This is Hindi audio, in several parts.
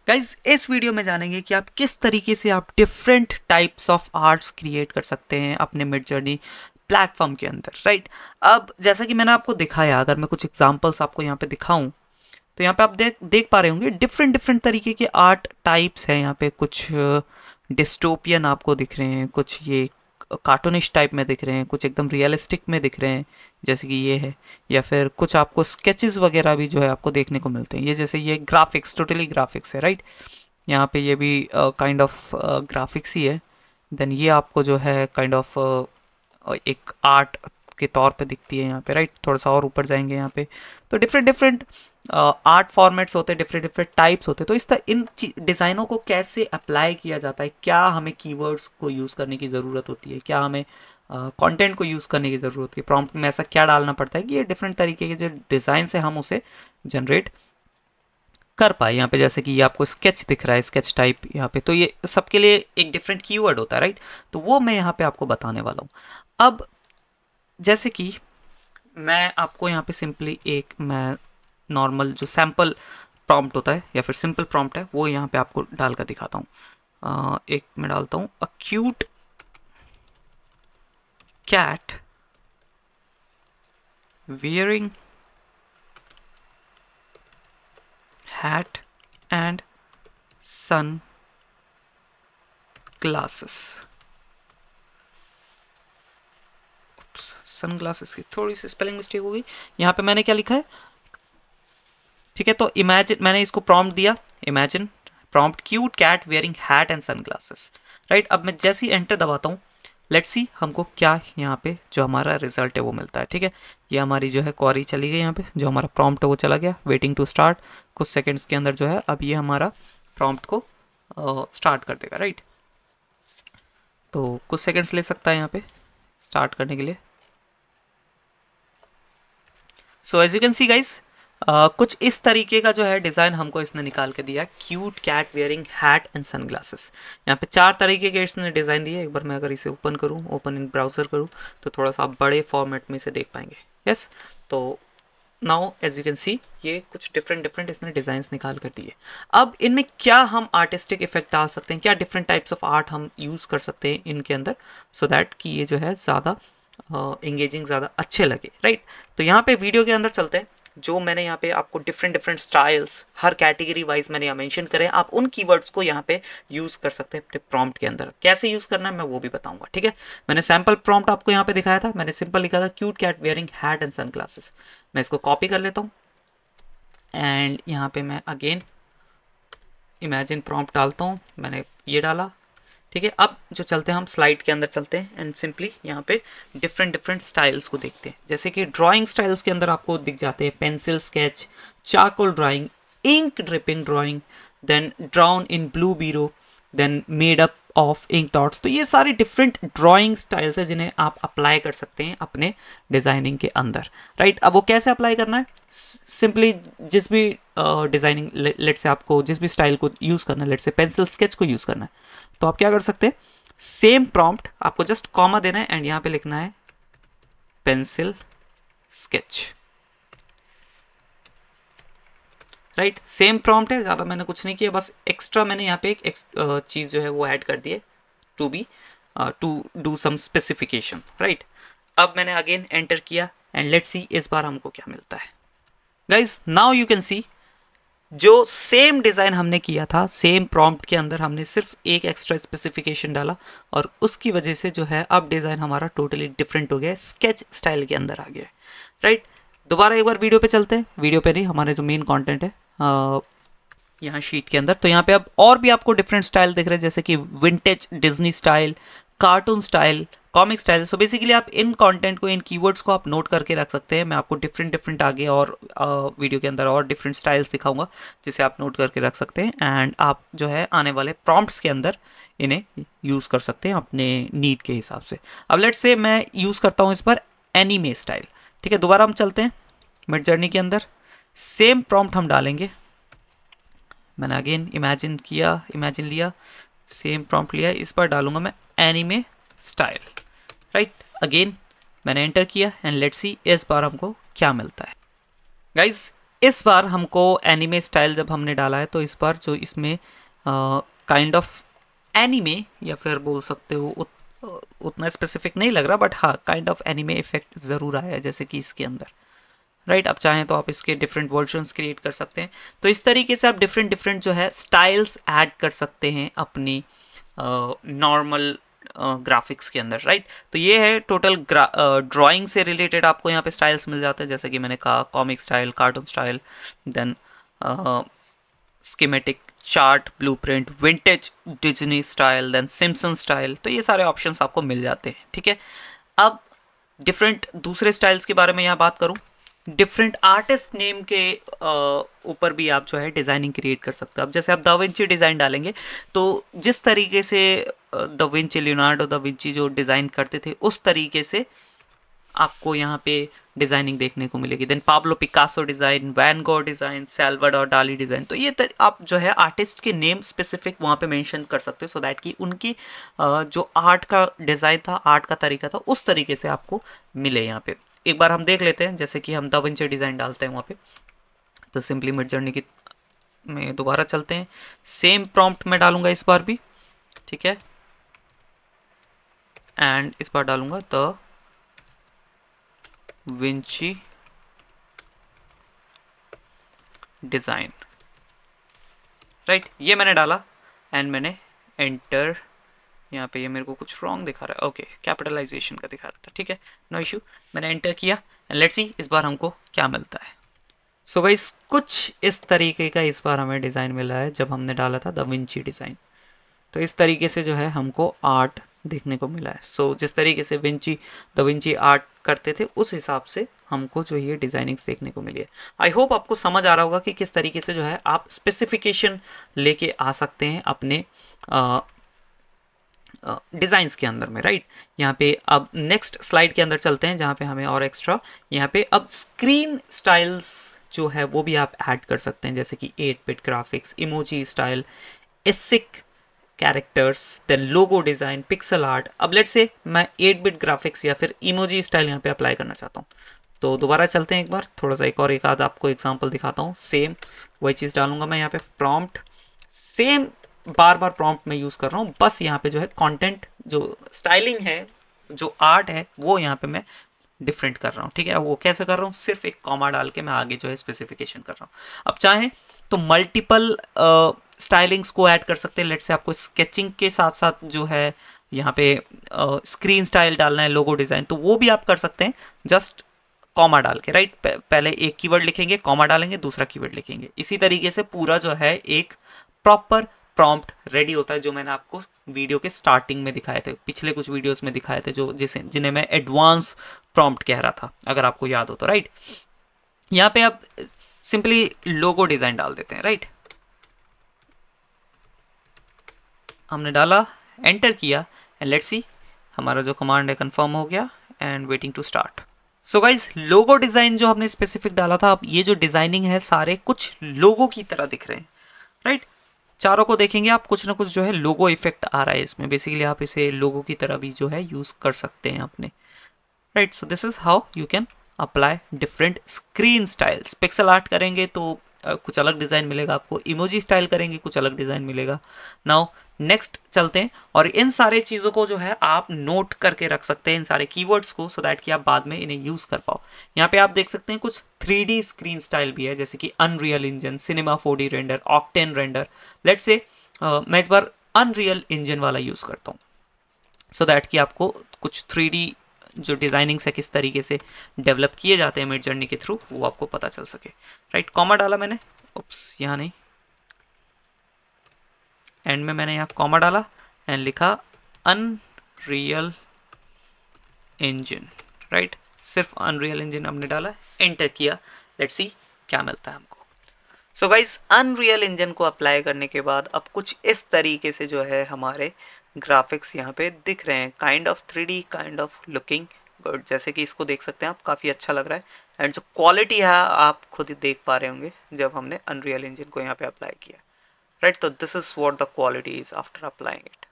गाइज इस वीडियो में जानेंगे कि आप किस तरीके से आप different types of arts create कर सकते हैं अपने मिडजर्नी प्लेटफॉर्म के अंदर, राइट। अब जैसा कि मैंने आपको दिखाया, अगर मैं कुछ एग्जांपल्स आपको यहाँ पे दिखाऊं तो यहाँ पे आप देख पा रहे होंगे डिफरेंट डिफरेंट तरीके के आर्ट टाइप्स हैं। यहाँ पे कुछ डिस्टोपियन आपको दिख रहे हैं, कुछ ये कार्टूनिश टाइप में दिख रहे हैं, कुछ एकदम रियलिस्टिक में दिख रहे हैं जैसे कि ये है, या फिर कुछ आपको स्केचेस वगैरह भी जो है आपको देखने को मिलते हैं। ये जैसे ये ग्राफिक्स, टोटली ग्राफिक्स है, राइट। यहाँ पे ये भी काइंड ऑफ ग्राफिक्स ही है। देन ये आपको जो है काइंड ऑफ एक आर्ट के तौर पे दिखती है यहाँ पे, राइट। थोड़ा सा और ऊपर जाएंगे यहाँ पे तो डिफरेंट डिफरेंट आर्ट फॉर्मेट्स होते हैं, डिफरेंट डिफरेंट टाइप्स होते हैं। तो इस तरह इन डिज़ाइनों को कैसे अप्लाई किया जाता है, क्या हमें कीवर्ड्स को यूज़ करने की ज़रूरत होती है, क्या हमें कंटेंट को यूज़ करने की ज़रूरत है, प्रॉम्प्ट में ऐसा क्या डालना पड़ता है कि ये डिफरेंट तरीके के जो डिज़ाइन से हम उसे जनरेट कर पाए। यहाँ पे जैसे कि ये आपको स्केच दिख रहा है, स्केच टाइप यहाँ पे, तो ये सबके लिए एक डिफरेंट कीवर्ड होता है, राइट। तो वो मैं यहाँ पे आपको बताने वाला हूँ। अब जैसे कि मैं आपको यहाँ पे सिंपली एक मैं नॉर्मल जो सैम्पल प्रॉम्प्ट होता है या फिर सिंपल प्रॉम्प्ट है वो यहाँ पे आपको डाल कर दिखाता हूँ। एक मैं डालता हूँ, a cute cat wearing hat and sun glasses। Sun glasses की थोड़ी सी स्पेलिंग मिस्टेक हो गई। यहाँ पे मैंने क्या लिखा है, ठीक है। तो इमेजिन, मैंने इसको प्रॉम्प्ट दिया, imagine prompt cute cat wearing hat and sun glasses, right. अब मैं जैसे ही एंटर दबाता हूँ, लेट्स सी हमको क्या यहाँ पे जो हमारा रिजल्ट है वो मिलता है, ठीक है। ये हमारी जो है क्वेरी चली गई, यहाँ पे जो हमारा प्रॉम्प्ट है वो चला गया, वेटिंग टू स्टार्ट। कुछ सेकंड्स के अंदर जो है अब ये हमारा प्रॉम्प्ट को स्टार्ट कर देगा, राइट। तो कुछ सेकंड्स ले सकता है यहाँ पे स्टार्ट करने के लिए। So as you can see guys, कुछ इस तरीके का जो है डिज़ाइन हमको इसने निकाल के दिया, cute cat wearing hat and sun glasses. यहाँ पे 4 तरीके के इसने डिज़ाइन दिए। एक बार मैं अगर इसे ओपन करूँ, ओपन इन ब्राउज़र करूँ, तो थोड़ा सा आप बड़े फॉर्मेट में इसे देख पाएंगे। यस, तो now as you can see ये कुछ डिफरेंट डिफरेंट इसने डिज़ाइंस निकाल कर दिए। अब इनमें क्या हम आर्टिस्टिक इफेक्ट डाल सकते हैं, क्या डिफरेंट टाइप्स ऑफ आर्ट हम यूज़ कर सकते हैं इनके अंदर, सो दैट कि ये जो है ज़्यादा एंगेजिंग, ज़्यादा अच्छे लगे, राइट। तो यहाँ पे वीडियो के अंदर चलते हैं। जो मैंने यहाँ पे आपको डिफरेंट डिफरेंट स्टाइल्स हर कैटेगरी वाइज मैंने यहाँ मेंशन करे, आप उन कीवर्ड्स को यहाँ पे यूज़ कर सकते हैं अपने प्रॉम्प्ट के अंदर। कैसे यूज़ करना है मैं वो भी बताऊंगा, ठीक है। मैंने सैम्पल प्रॉम्प्ट आपको यहाँ पे दिखाया था, मैंने सिंपल लिखा था cute cat wearing hat and sun glasses. मैं इसको कॉपी कर लेता हूँ एंड यहाँ पे मैं अगेन इमेजिन प्रॉम्प्ट डालता हूँ, मैंने ये डाला, ठीक है। अब जो चलते हैं हम स्लाइड के अंदर चलते हैं एंड सिंपली यहाँ पे डिफरेंट डिफरेंट स्टाइल्स को देखते हैं। जैसे कि ड्राइंग स्टाइल्स के अंदर आपको दिख जाते हैं pencil sketch, charcoal drawing, ink dripping drawing, then drawn in blue biro, then made up of ink dots. तो ये सारे डिफरेंट ड्राइंग स्टाइल्स है जिन्हें आप अप्लाई कर सकते हैं अपने डिज़ाइनिंग के अंदर, राइट। अब वो कैसे अप्लाई करना है, सिंपली जिस भी डिज़ाइनिंग लेट से आपको जिस भी स्टाइल को यूज़ करना है, लेट से पेंसिल स्केच को यूज़ करना है, तो आप क्या कर सकते हैं, सेम प्रॉम्प्ट आपको जस्ट कॉमा देना है एंड यहाँ पे लिखना है pencil sketch, right. Same prompt है, ज़्यादा मैंने कुछ नहीं किया, बस एक्स्ट्रा मैंने यहाँ पे एक चीज़ जो है वो ऐड कर दी है, to do some specification, right. अब मैंने अगेन एंटर किया एंड लेट्स सी इस बार हमको क्या मिलता है। Guys now you can see जो सेम डिज़ाइन हमने किया था, सेम प्रॉम्प्ट के अंदर हमने सिर्फ एक एक्स्ट्रा स्पेसिफिकेशन डाला और उसकी वजह से जो है अब डिज़ाइन हमारा टोटली डिफरेंट हो गया है, स्केच स्टाइल के अंदर आ गया है, राइट। दोबारा एक बार वीडियो पे चलते हैं, वीडियो पे नहीं, हमारे जो मेन कंटेंट है यहाँ शीट के अंदर। तो यहाँ पे अब और भी आपको डिफरेंट स्टाइल दिख रहे हैं, जैसे कि vintage Disney style, cartoon style, comic style. So basically आप इन कंटेंट को, इन कीवर्ड्स को आप नोट करके रख सकते हैं। मैं आपको डिफरेंट डिफरेंट आगे और वीडियो के अंदर और डिफरेंट स्टाइल्स दिखाऊंगा जिसे आप नोट करके रख सकते हैं एंड आप जो है आने वाले प्रॉम्प्ट्स के अंदर इन्हें यूज़ कर सकते हैं अपने नीड के हिसाब से। अब लेट्स से मैं यूज़ करता हूँ इस पर एनीमे स्टाइल, ठीक है। दोबारा हम चलते हैं मिडजर्नी के अंदर, सेम प्रॉम्प्ट हम डालेंगे। मैंने अगेन इमेजिन लिया, सेम प्रॉम्प्ट लिया, इस पर डालूंगा मैं एनीमे स्टाइल, राइट। अगेन मैंने एंटर किया एंड लेट्स सी इस बार हमको क्या मिलता है। गाइज इस बार हमको एनिमे स्टाइल जब हमने डाला है तो इस बार जो इसमें काइंड ऑफ एनिमे या फिर बोल सकते हो उतना स्पेसिफिक नहीं लग रहा, बट हाँ काइंड ऑफ एनिमे इफेक्ट ज़रूर आया है जैसे कि इसके अंदर, राइट। अब चाहें तो आप इसके डिफरेंट वर्जन्स क्रिएट कर सकते हैं। तो इस तरीके से आप डिफरेंट डिफरेंट जो है स्टाइल्स ऐड कर सकते हैं अपनी नॉर्मल ग्राफिक्स के अंदर, राइट। तो ये है टोटल ड्राइंग से रिलेटेड आपको यहाँ पे स्टाइल्स मिल जाते हैं, जैसे कि मैंने कहा comic style, cartoon style, then schematic, chart, blueprint, vintage Disney style, then Simpson style. तो ये सारे ऑप्शंस आपको मिल जाते हैं, ठीक है। अब डिफरेंट दूसरे स्टाइल्स के बारे में यहाँ बात करूँ, डिफरेंट आर्टिस्ट नेम के ऊपर भी आप जो है डिज़ाइनिंग क्रिएट कर सकते हो। अब जैसे आप दा विंची डिज़ाइन डालेंगे तो जिस तरीके से da Vinci, Leonardo da Vinci जो डिज़ाइन करते थे उस तरीके से आपको यहाँ पे डिज़ाइनिंग देखने को मिलेगी। Then Pablo Picasso design, Van Gogh design, Salvador Dali design. तो ये आप जो है आर्टिस्ट के नेम स्पेसिफिक वहाँ पे मेंशन कर सकते हो, सो दैट कि उनकी जो आर्ट का डिज़ाइन था, आर्ट का तरीका था, उस तरीके से आपको मिले यहाँ पे। एक बार हम देख लेते हैं, जैसे कि हम दा विंची डिज़ाइन डालते हैं वहाँ पे, तो सिंपली मिडजर्नी की में दोबारा चलते हैं, सेम प्रॉम्प्ट में डालूंगा इस बार भी, ठीक है। एंड इस बार डालूंगा द विंची डिज़ाइन, राइट। ये मैंने डाला एंड मैंने एंटर, यहाँ पे ये मेरे को कुछ रॉन्ग दिखा रहा है, ओके कैपिटलाइजेशन का दिखा रहा था, ठीक है, नो इशू। मैंने एंटर किया एंड लेट्स सी इस बार हमको क्या मिलता है। सो गाइस कुछ इस तरीके का इस बार हमें डिज़ाइन मिला है जब हमने डाला था दा विंची डिज़ाइन। तो इस तरीके से जो है हमको आर्ट देखने को मिला है। सो जिस तरीके से दा विंची आर्ट करते थे उस हिसाब से हमको जो ये डिज़ाइनिंग्स देखने को मिली है। आई होप आपको समझ आ रहा होगा कि किस तरीके से जो है आप स्पेसिफिकेशन लेके आ सकते हैं अपने डिज़ाइंस के अंदर में, राइट। यहाँ पे अब नेक्स्ट स्लाइड के अंदर चलते हैं जहाँ पे हमें और एक्स्ट्रा यहाँ पे अब स्क्रीन स्टाइल्स जो है वो भी आप ऐड कर सकते हैं, जैसे कि eight bit graphics, emoji style, ASCII characters, then logo design, pixel art. अब लेट्स से मैं 8-बिट ग्राफिक्स या फिर इमोजी स्टाइल यहाँ पे अप्लाई करना चाहता हूँ, तो दोबारा चलते हैं एक बार, थोड़ा सा एक आध आपको एग्जांपल दिखाता हूँ। सेम वही चीज़ डालूंगा मैं यहाँ पे, प्रॉम्प्ट सेम बार बार प्रॉम्प्ट में यूज़ कर रहा हूँ, बस यहाँ पे जो है कंटेंट, जो स्टाइलिंग है, जो आर्ट है, वो यहाँ पे मैं डिफरेंट कर रहा हूँ, ठीक है। वो कैसे कर रहा हूँ, सिर्फ एक कॉमा डाल के मैं आगे जो है स्पेसिफिकेशन कर रहा हूँ। अब चाहें तो मल्टीपल स्टाइलिंग्स को ऐड कर सकते हैं। लेट्स से आपको स्केचिंग के साथ साथ जो है यहाँ पे स्क्रीन स्टाइल डालना है, लोगो डिज़ाइन, तो वो भी आप कर सकते हैं जस्ट कॉमा डाल के, राइट। पहले एक कीवर्ड लिखेंगे, कॉमा डालेंगे, दूसरा कीवर्ड लिखेंगे। इसी तरीके से पूरा जो है एक प्रॉपर प्रॉम्प्ट रेडी होता है, जो मैंने आपको वीडियो के स्टार्टिंग में दिखाए थे, पिछले कुछ वीडियोस में दिखाए थे, जो जिन्हें मैं एडवांस प्रॉम्प्ट कह रहा था, अगर आपको याद हो तो, राइट। यहाँ पे आप सिंपली लोगो डिज़ाइन डाल देते हैं, राइट। हमने डाला, एंटर किया एंड लेट्स सी हमारा जो कमांड है कंफर्म हो गया and waiting to start. So guys logo design जो हमने स्पेसिफिक डाला था, अब ये जो डिज़ाइनिंग है सारे कुछ लोगो की तरह दिख रहे हैं, राइट। चारों को देखेंगे आप, कुछ ना कुछ जो है लोगो इफेक्ट आ रहा है इसमें। बेसिकली आप इसे लोगो की तरह भी जो है यूज़ कर सकते हैं अपने, right. So this is how you can apply different screen styles. Pixel art करेंगे तो कुछ अलग डिज़ाइन मिलेगा आपको, इमोजी स्टाइल करेंगे कुछ अलग डिज़ाइन मिलेगा। नाउ नेक्स्ट चलते हैं, और इन सारे चीज़ों को जो है आप नोट करके रख सकते हैं, इन सारे कीवर्ड्स को, सो दैट कि आप बाद में इन्हें यूज़ कर पाओ। यहाँ पे आप देख सकते हैं कुछ 3D स्क्रीन स्टाइल भी है, जैसे कि unreal engine, cinema 4D render, octane render. Let's say मैं इस बार अनरियल इंजन वाला यूज़ करता हूँ, सो दैट कि आपको कुछ 3D जो डिज़ाइनिंग्स है किस तरीके से डेवलप किए जाते हैं मिडजर्नी के थ्रू, वो आपको पता चल सके, राइट। कॉमा डाला मैंने, उप्स यहाँ नहीं, एंड में मैंने यहाँ कॉमा डाला एंड लिखा अनरियल इंजन, राइट। सिर्फ अनरियल इंजन हमने डाला, एंटर किया, लेट्स सी क्या मिलता है हमको। सो गाइज अनरियल इंजन को अप्लाई करने के बाद अब कुछ इस तरीके से जो है हमारे ग्राफिक्स यहाँ पे दिख रहे हैं, kind of 3D, kind of looking good. जैसे कि इसको देख सकते हैं आप, काफ़ी अच्छा लग रहा है, एंड जो क्वालिटी है आप खुद ही देख पा रहे होंगे जब हमने अनरियल इंजन को यहाँ पे अप्लाई किया, राइट। तो this is what the quality is after applying it,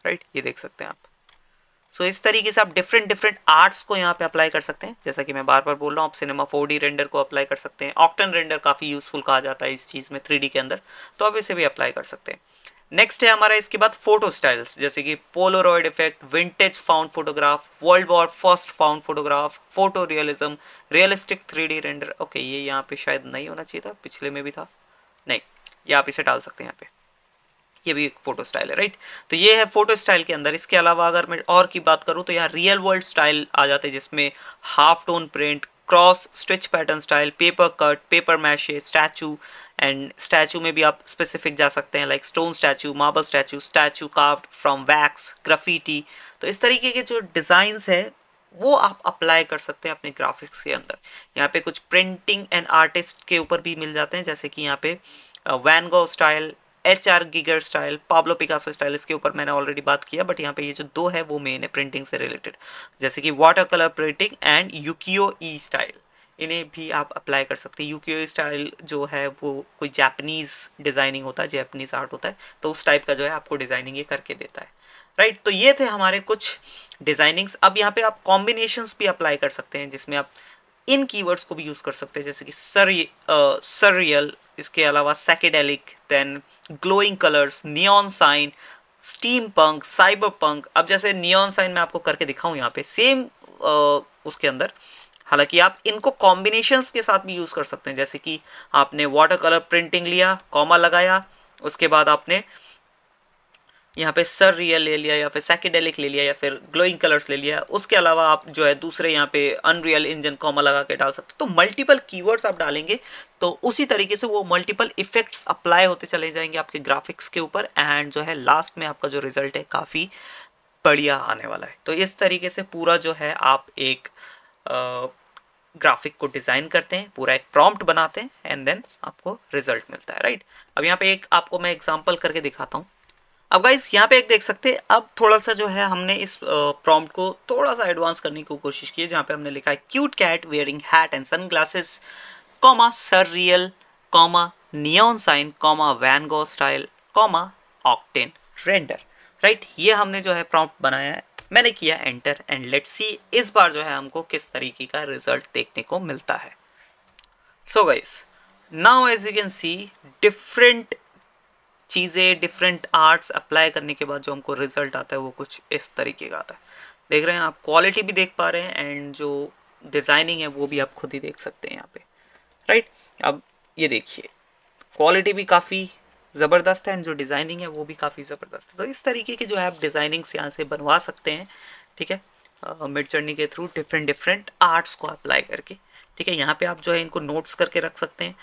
right. ये देख सकते हैं आप, सो इस तरीके से आप डिफरेंट डिफरेंट आर्ट्स को यहाँ पे अप्लाई कर सकते हैं। जैसा कि मैं बार बार बोल रहा हूँ, आप सिनेमा 4D रेंडर को अप्लाई कर सकते हैं। ऑक्टेन रेंडर काफ़ी यूजफुल कहा जाता है इस चीज़ में 3D के अंदर, तो आप इसे भी अप्लाई कर सकते हैं। नेक्स्ट है हमारा इसके बाद फोटो स्टाइल्स, जैसे कि Polaroid effect, vintage found photograph, world war first found photograph, photo realism, realistic 3D render. Okay, ये यहाँ पे शायद नहीं होना चाहिए था, पिछले में भी था, नहीं, ये आप इसे डाल सकते हैं यहाँ पे, ये भी एक फोटो स्टाइल है, राइट। तो ये है फोटो स्टाइल के अंदर। इसके अलावा अगर मैं और की बात करूँ तो यहाँ रियल वर्ल्ड स्टाइल आ जाते हैं, जिसमें half tone print, cross stitch pattern style, paper cut, paper mache, statue, and statue में भी आप स्पेसिफिक जा सकते हैं, like stone statue, marble statue, statue carved from wax, graffiti. तो इस तरीके के जो डिज़ाइंस है वो आप अप्लाई कर सकते हैं अपने ग्राफिक्स के अंदर। यहाँ पे कुछ प्रिंटिंग एंड आर्टिस्ट के ऊपर भी मिल जाते हैं, जैसे कि यहाँ पे Van Gogh style, HR Giger style, Pablo Picasso style, इसके ऊपर मैंने ऑलरेडी बात किया, बट यहाँ पे ये जो दो है वो मेन है प्रिंटिंग से रिलेटेड, जैसे कि water colour printing and Yukio E style, इन्हें भी आप अप्लाई कर सकते हैं। यूकियो स्टाइल जो है वो कोई जापानीज़ डिज़ाइनिंग होता है, जापानीज़ आर्ट होता है, तो उस टाइप का जो है आपको डिज़ाइनिंग ये करके देता है, राइट। तो ये थे हमारे कुछ डिज़ाइनिंग्स। अब यहाँ पे आप कॉम्बिनेशंस भी अप्लाई कर सकते हैं, जिसमें आप इन कीवर्ड्स को भी यूज़ कर सकते हैं, जैसे कि सररियल, इसके अलावा psychedelic, then glowing colours, neon sign, steam punk, cyber punk. अब जैसे नियॉन साइन मैं आपको करके दिखाऊं यहाँ पे सेम उसके अंदर, हालांकि आप इनको कॉम्बिनेशंस के साथ भी यूज़ कर सकते हैं, जैसे कि आपने वाटर कलर प्रिंटिंग लिया, कॉमा लगाया, उसके बाद आपने यहाँ पे सर रियल ले लिया, या फिर साइकेडेलिक ले लिया, या फिर ग्लोइंग कलर्स ले लिया। उसके अलावा आप जो है दूसरे यहाँ पे अनरियल इंजन कॉमा लगा के डाल सकते हो। तो मल्टीपल कीवर्ड्स आप डालेंगे तो उसी तरीके से वो मल्टीपल इफेक्ट्स अप्लाई होते चले जाएंगे आपके ग्राफिक्स के ऊपर, एंड जो है लास्ट में आपका जो रिजल्ट है काफ़ी बढ़िया आने वाला है। तो इस तरीके से पूरा जो है आप एक ग्राफिक को डिज़ाइन करते हैं, पूरा एक प्रॉम्प्ट बनाते हैं, एंड देन आपको रिजल्ट मिलता है, राइट। अब यहाँ पे एक आपको मैं एग्जाम्पल करके दिखाता हूँ। अब गाइस यहाँ पे एक देख सकते हैं, अब थोड़ा सा जो है हमने इस प्रॉम्प्ट को थोड़ा सा एडवांस करने की कोशिश की है, जहाँ पे हमने लिखा है cute cat wearing hat and sun glasses, comma surreal, comma neon sign, comma Van Gogh style, comma octane render, right. ये हमने जो है प्रॉम्प्ट बनाया है, मैंने किया एंटर, एंड लेट्स सी इस बार जो है हमको किस तरीके का रिजल्ट देखने को मिलता है। So guys, now as you can see different चीज़ें, डिफरेंट आर्ट्स अप्लाई करने के बाद जो हमको रिजल्ट आता है वो कुछ इस तरीके का आता है। देख रहे हैं आप, क्वालिटी भी देख पा रहे हैं, एंड जो डिज़ाइनिंग है वो भी आप खुद ही देख सकते हैं यहाँ पे, राइट। अब ये देखिए, क्वालिटी भी काफ़ी ज़बरदस्त है, एंड जो डिज़ाइनिंग है वो भी काफ़ी ज़बरदस्त है। तो इस तरीके की जो है आप डिज़ाइनिंग्स यहाँ से बनवा सकते हैं, ठीक है, मिडजर्नी के थ्रू डिफरेंट डिफरेंट आर्ट्स को अप्लाई करके, ठीक है। यहाँ पे आप जो है इनको नोट्स करके रख सकते हैं,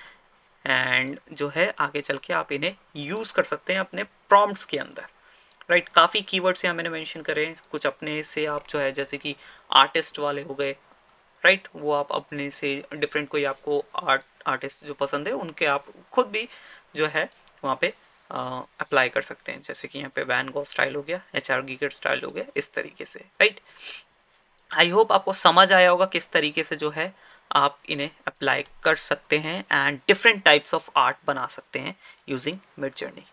एंड जो है आगे चल के आप इन्हें यूज़ कर सकते हैं अपने प्रॉम्प्ट्स के अंदर, राइट। काफ़ी कीवर्ड्स यहाँ मैंने मेंशन करे हैं, कुछ अपने से आप जो है जैसे कि आर्टिस्ट वाले हो गए, राइट, वो आप अपने से डिफरेंट कोई आपको आर्टिस्ट जो पसंद है उनके आप खुद भी जो है वहाँ पे अप्लाई कर सकते हैं, जैसे कि यहाँ पे वैन गॉग स्टाइल हो गया, HR गिगर स्टाइल हो गया, इस तरीके से, राइट। आई होप आपको समझ आया होगा किस तरीके से जो है आप इन्हें अप्लाई कर सकते हैं, and different types of art बना सकते हैं यूजिंग मिडजर्नी।